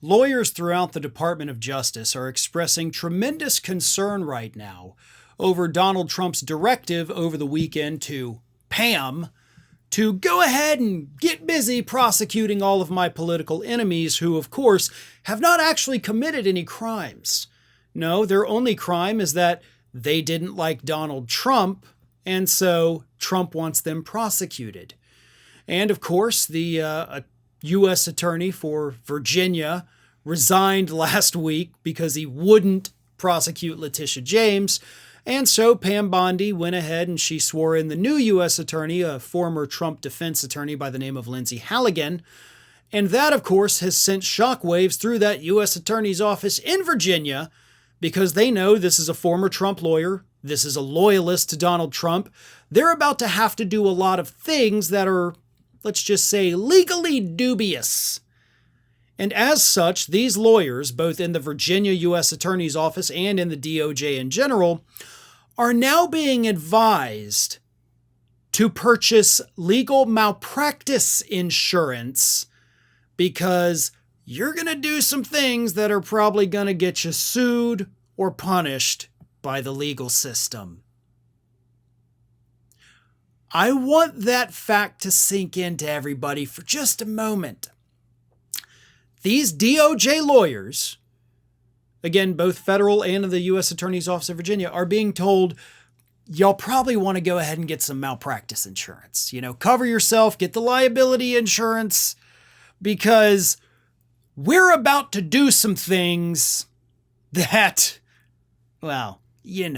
Lawyers throughout the Department of Justice are expressing tremendous concern right now over Donald Trump's directive over the weekend to Pam to go ahead and get busy prosecuting all of my political enemies who, of course, have not actually committed any crimes. No, their only crime is that they didn't like Donald Trump, and so Trump wants them prosecuted. And, of course, the U.S. Attorney for Virginia resigned last week because he wouldn't prosecute Letitia James. And so Pam Bondi went ahead and she swore in the new U.S. Attorney, a former Trump defense attorney by the name of Lindsey Halligan. And that, of course, has sent shockwaves through that U.S. Attorney's office in Virginia because they know this is a former Trump lawyer. This is a loyalist to Donald Trump. They're about to have to do a lot of things that are, let's just say, legally dubious. And as such, these lawyers, both in the Virginia U.S. Attorney's Office and in the DOJ in general, are now being advised to purchase legal malpractice insurance because you're going to do some things that are probably going to get you sued or punished by the legal system. I want that fact to sink into everybody for just a moment. These DOJ lawyers, again, both federal and in the U.S. Attorney's Office of Virginia, are being told, y'all probably want to go ahead and get some malpractice insurance. Cover yourself, get the liability insurance, because we're about to do some things that, well, Let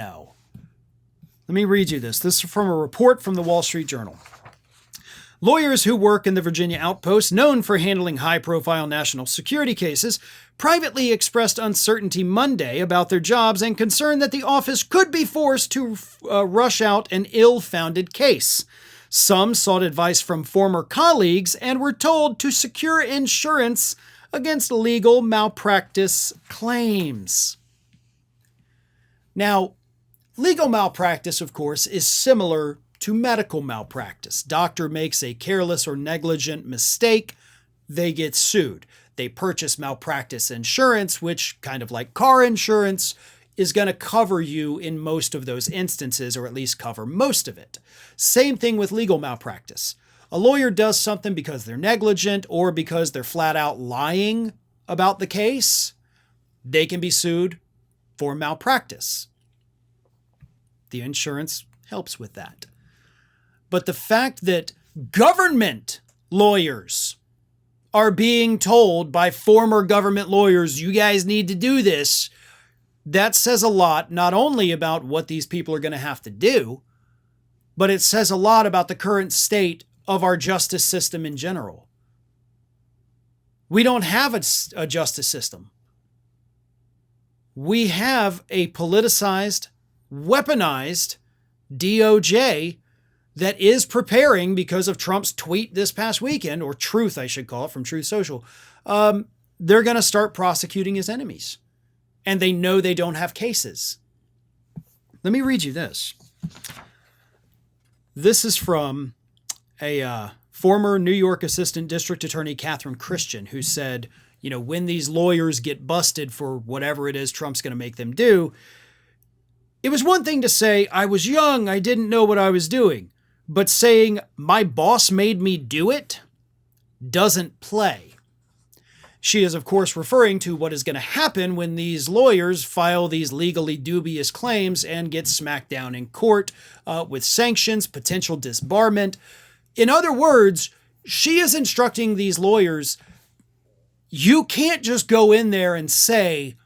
me read you this. This is from a report from the Wall Street Journal. Lawyers who work in the Virginia outpost, known for handling high-profile national security cases, privately expressed uncertainty Monday about their jobs and concern that the office could be forced to rush out an ill-founded case. Some sought advice from former colleagues and were told to secure insurance against legal malpractice claims. Now, legal malpractice, of course, is similar to medical malpractice. Doctor makes a careless or negligent mistake, they get sued. They purchase malpractice insurance, which, kind of like car insurance, is going to cover you in most of those instances, or at least cover most of it. Same thing with legal malpractice. A lawyer does something because they're negligent or because they're flat out lying about the case, they can be sued for malpractice. The insurance helps with that. But the fact that government lawyers are being told by former government lawyers, you guys need to do this, that says a lot, not only about what these people are going to have to do, but it says a lot about the current state of our justice system in general. We don't have a justice system. We have a politicized, weaponized DOJ that is preparing, because of Trump's tweet this past weekend, or Truth, I should call it, from Truth Social, they're going to start prosecuting his enemies. And they know they don't have cases. Let me read you this. This is from a former New York Assistant District Attorney, Catherine Christian, who said, when these lawyers get busted for whatever it is Trump's going to make them do, it was one thing to say, I was young, I didn't know what I was doing. But saying, my boss made me do it, doesn't play. She is, of course, referring to what is going to happen when these lawyers file these legally dubious claims and get smacked down in court with sanctions, potential disbarment. In other words, she is instructing these lawyers, you can't just go in there and say,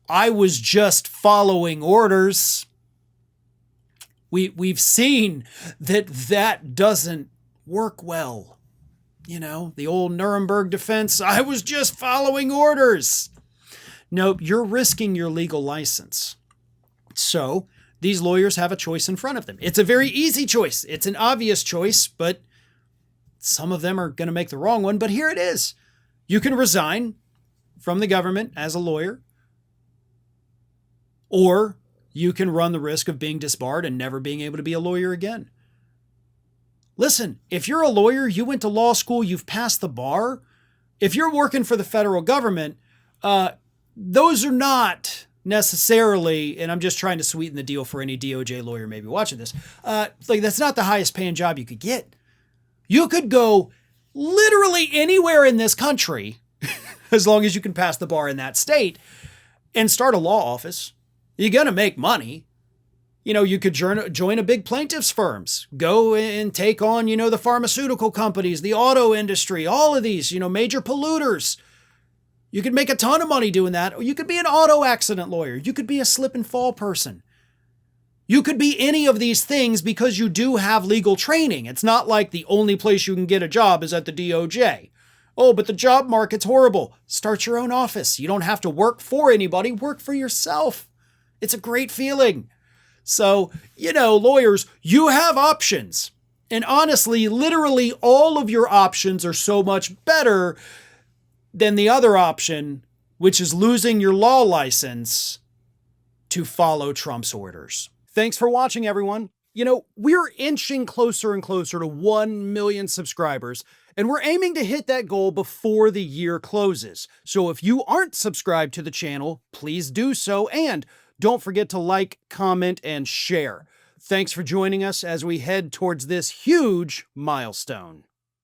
I was just following orders. We've seen that doesn't work well. The old Nuremberg defense, I was just following orders. Nope, you're risking your legal license. So these lawyers have a choice in front of them. It's a very easy choice. It's an obvious choice, but some of them are going to make the wrong one. But here it is. You can resign from the government as a lawyer, or you can run the risk of being disbarred and never being able to be a lawyer again. Listen, if you're a lawyer, you went to law school, you've passed the bar. If you're working for the federal government, Those are not necessarily, and I'm just trying to sweeten the deal for any DOJ lawyer maybe watching this, that's not the highest paying job you could get. You could go literally anywhere in this country, as long as you can pass the bar in that state, and start a law office. You're going to make money. You could join a big plaintiff's firms, go and take on, the pharmaceutical companies, the auto industry, all of these, major polluters. You could make a ton of money doing that. Or you could be an auto accident lawyer. You could be a slip and fall person. You could be any of these things because you do have legal training. It's not like the only place you can get a job is at the DOJ. Oh, but the job market's horrible. Start your own office. You don't have to work for anybody. Work for yourself. It's a great feeling. So, lawyers, you have options. And honestly, literally all of your options are so much better than the other option, which is losing your law license to follow Trump's orders. Thanks for watching, everyone. We're inching closer and closer to 1 million subscribers, and we're aiming to hit that goal before the year closes. So if you aren't subscribed to the channel, please do so, and don't forget to like, comment, and share. Thanks for joining us as we head towards this huge milestone.